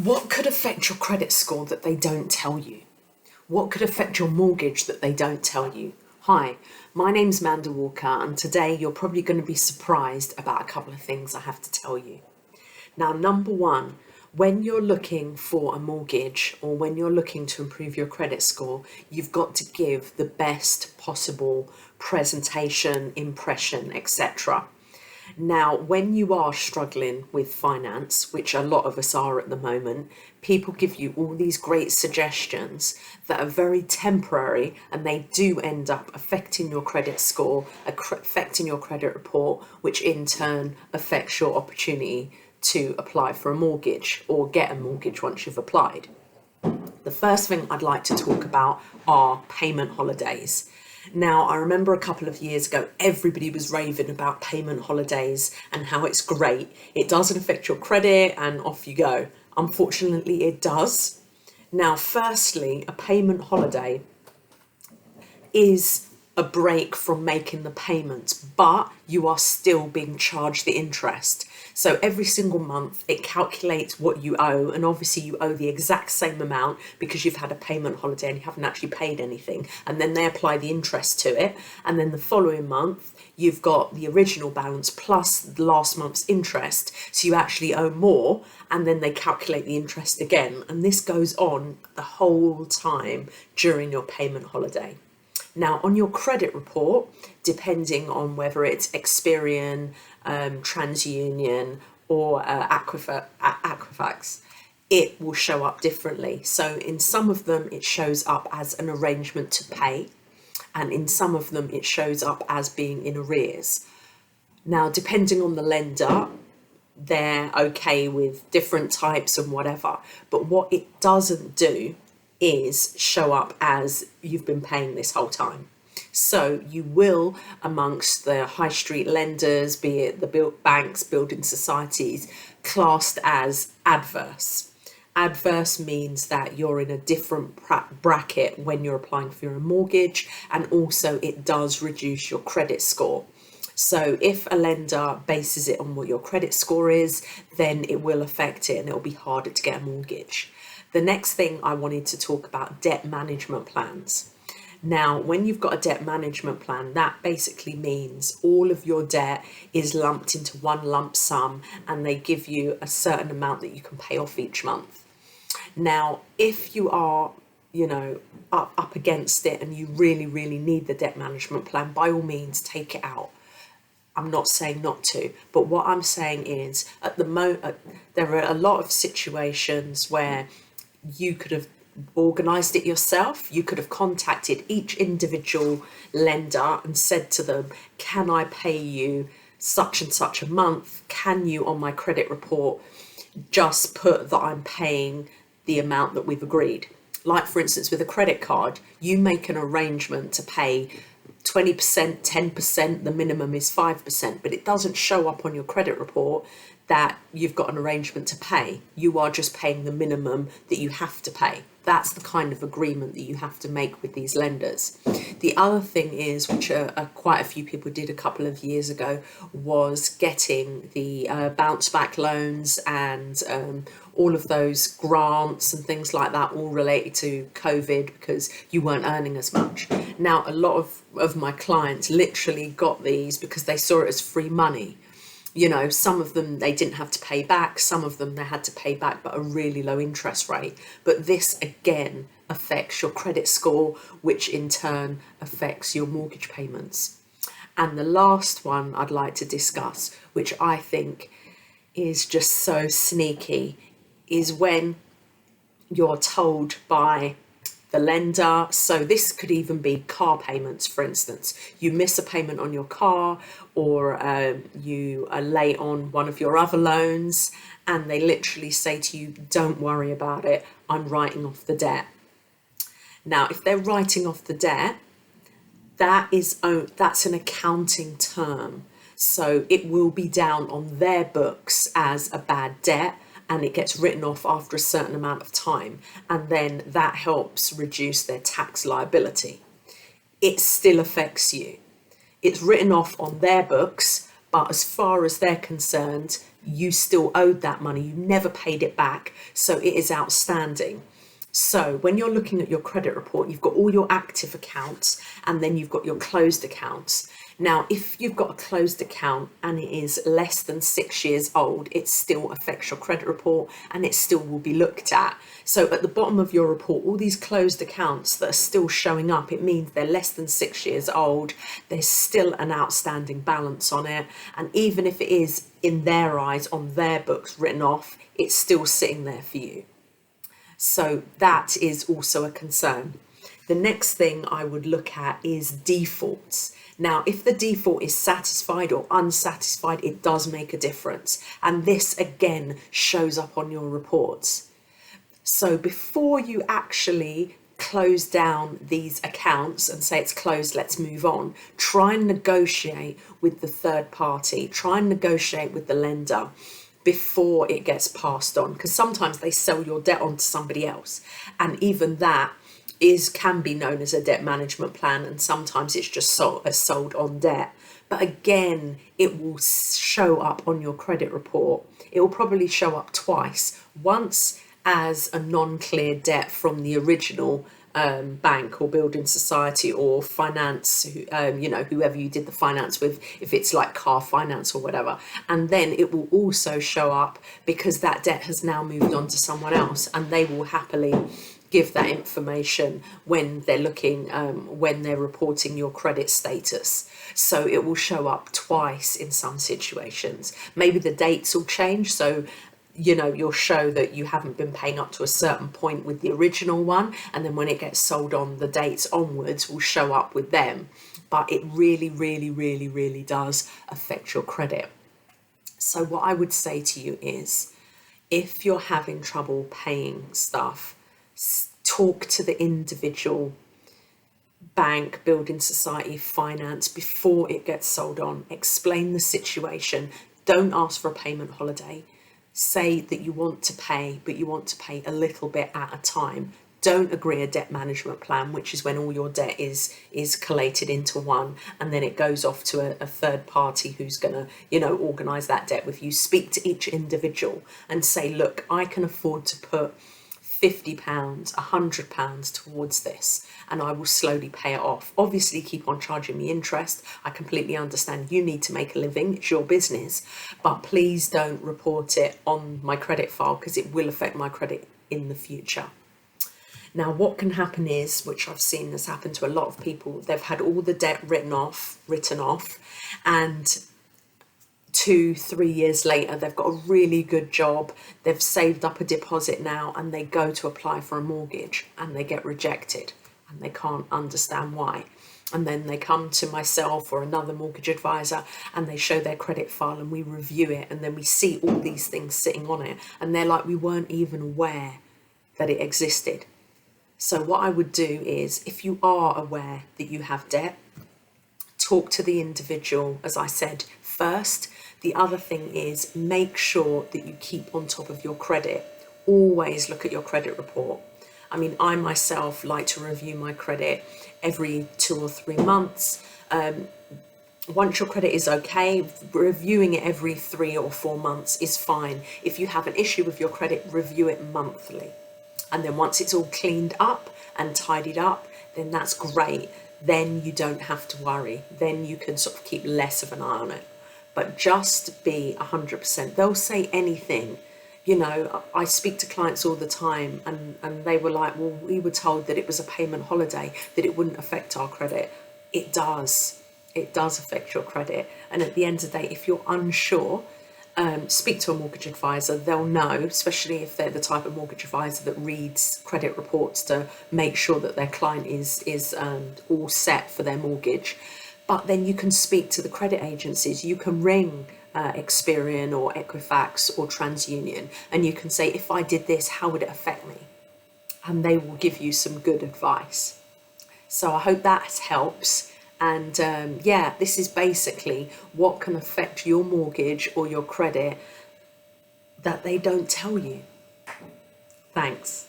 What could affect your credit score that they don't tell you? What could affect your mortgage that they don't tell you? Hi, my name's Manda Walker, and today you're probably going to be surprised about a couple of things I have to tell you. Now, number one, when you're looking for a mortgage or when you're looking to improve your credit score, you've got to give the best possible presentation, impression, etc. Now, when you are struggling with finance, which a lot of us are at the moment, people give you all these great suggestions that are very temporary, and they do end up affecting your credit score, affecting your credit report, which in turn affects your opportunity to apply for a mortgage or get a mortgage once you've applied. The first thing I'd like to talk about are payment holidays. Now, I remember a couple of years ago, everybody was raving about payment holidays and how it's great. It doesn't affect your credit and off you go. Unfortunately, it does. Now, firstly, a payment holiday is a break from making the payments, but you are still being charged the interest. So every single month it calculates what you owe, and obviously you owe the exact same amount because you've had a payment holiday and you haven't actually paid anything, and then they apply the interest to it, and then the following month you've got the original balance plus the last month's interest, so you actually owe more, and then they calculate the interest again, and this goes on the whole time during your payment holiday. Now, on your credit report, depending on whether it's Experian, TransUnion, or Equifax, it will show up differently. So in some of them, it shows up as an arrangement to pay, and in some of them, it shows up as being in arrears. Now, depending on the lender, they're okay with different types and whatever, but what it doesn't do is show up as you've been paying this whole time. So you will, amongst the high street lenders, be it the banks, building societies, classed as adverse. Adverse means that you're in a different bracket when you're applying for your mortgage, and also it does reduce your credit score. So if a lender bases it on what your credit score is, then it will affect it and it'll be harder to get a mortgage. The next thing I wanted to talk about, debt management plans. Now, when you've got a debt management plan, that basically means all of your debt is lumped into one lump sum, and they give you a certain amount that you can pay off each month. Now, if you are, up against it and you really, really need the debt management plan, by all means, take it out. I'm not saying not to, but what I'm saying is at the moment, there are a lot of situations where you could have organised it yourself. You could have contacted each individual lender and said to them, can I pay you such and such a month? Can you, on my credit report, just put that I'm paying the amount that we've agreed? Like, for instance, with a credit card, you make an arrangement to pay 20%, 10%, the minimum is 5%, but it doesn't show up on your credit report that you've got an arrangement to pay. You are just paying the minimum that you have to pay. That's the kind of agreement that you have to make with these lenders. The other thing is, which quite a few people did a couple of years ago, was getting the bounce back loans and all of those grants and things like that, all related to COVID because you weren't earning as much. Now, a lot of my clients literally got these because they saw it as free money. Some of them they didn't have to pay back, some of them they had to pay back, but a really low interest rate. But this again affects your credit score, which in turn affects your mortgage payments. And the last one I'd like to discuss, which I think is just so sneaky, is when you're told by the lender. So this could even be car payments, for instance. You miss a payment on your car, or you are late on one of your other loans, and they literally say to you, don't worry about it, I'm writing off the debt. Now, if they're writing off the debt, that's an accounting term. So it will be down on their books as a bad debt, and it gets written off after a certain amount of time, and then that helps reduce their tax liability. It still affects you. It's written off on their books, but as far as they're concerned, you still owed that money, you never paid it back, so it is outstanding. So when you're looking at your credit report, you've got all your active accounts and then you've got your closed accounts. Now, if you've got a closed account and it is less than 6 years old, it still affects your credit report and it still will be looked at. So at the bottom of your report, all these closed accounts that are still showing up, it means they're less than 6 years old. There's still an outstanding balance on it. And even if it is, in their eyes, on their books, written off, it's still sitting there for you. So that is also a concern. The next thing I would look at is defaults. Now, if the default is satisfied or unsatisfied, it does make a difference. And this again shows up on your reports. So before you actually close down these accounts and say it's closed, let's move on, try and negotiate with the third party, try and negotiate with the lender before it gets passed on, because sometimes they sell your debt on to somebody else, and even that can be known as a debt management plan, and sometimes it's just sold on debt. But again, it will show up on your credit report. It will probably show up twice, once as a non-clear debt from the original bank or building society or finance, whoever you did the finance with, if it's like car finance or whatever. And then it will also show up because that debt has now moved on to someone else, and they will happily give that information when they're looking, when they're reporting your credit status. So it will show up twice in some situations. Maybe the dates will change, so you'll show that you haven't been paying up to a certain point with the original one, and then when it gets sold on, the dates onwards will show up with them. But it really, really, really, really does affect your credit. So what I would say to you is, if you're having trouble paying stuff, talk to the individual bank, building society, finance before it gets sold on. Explain the situation. Don't ask for a payment holiday. Say that you want to pay, but you want to pay a little bit at a time. Don't agree a debt management plan, which is when all your debt is collated into one, and then it goes off to a third party who's going to, organise that debt with you. Speak to each individual and say, look, I can afford to put £50, £100 towards this, and I will slowly pay it off. Obviously, keep on charging me interest. I completely understand you need to make a living, it's your business, but please don't report it on my credit file because it will affect my credit in the future. Now, what can happen is, which I've seen has happened to a lot of people, they've had all the debt written off, and 2-3 years later, they've got a really good job, they've saved up a deposit now, and they go to apply for a mortgage and they get rejected and they can't understand why. And then they come to myself or another mortgage advisor and they show their credit file and we review it, and then we see all these things sitting on it, and they're like, we weren't even aware that it existed. So what I would do is, if you are aware that you have debt, talk to the individual, as I said, first. The other thing is, make sure that you keep on top of your credit. Always look at your credit report. I mean, I myself like to review my credit every 2 or 3 months. Once your credit is okay, reviewing it every 3 or 4 months is fine. If you have an issue with your credit, review it monthly. And then once it's all cleaned up and tidied up, then that's great. Then you don't have to worry. Then you can sort of keep less of an eye on it. But just be 100%. They'll say anything. I speak to clients all the time, and they were like, well, we were told that it was a payment holiday, that it wouldn't affect our credit. It does. It does affect your credit. And at the end of the day, if you're unsure, speak to a mortgage advisor. They'll know, especially if they're the type of mortgage advisor that reads credit reports to make sure that their client is all set for their mortgage. But then you can speak to the credit agencies. You can ring Experian or Equifax or TransUnion, and you can say, if I did this, how would it affect me? And they will give you some good advice. So I hope that helps. And this is basically what can affect your mortgage or your credit that they don't tell you. Thanks.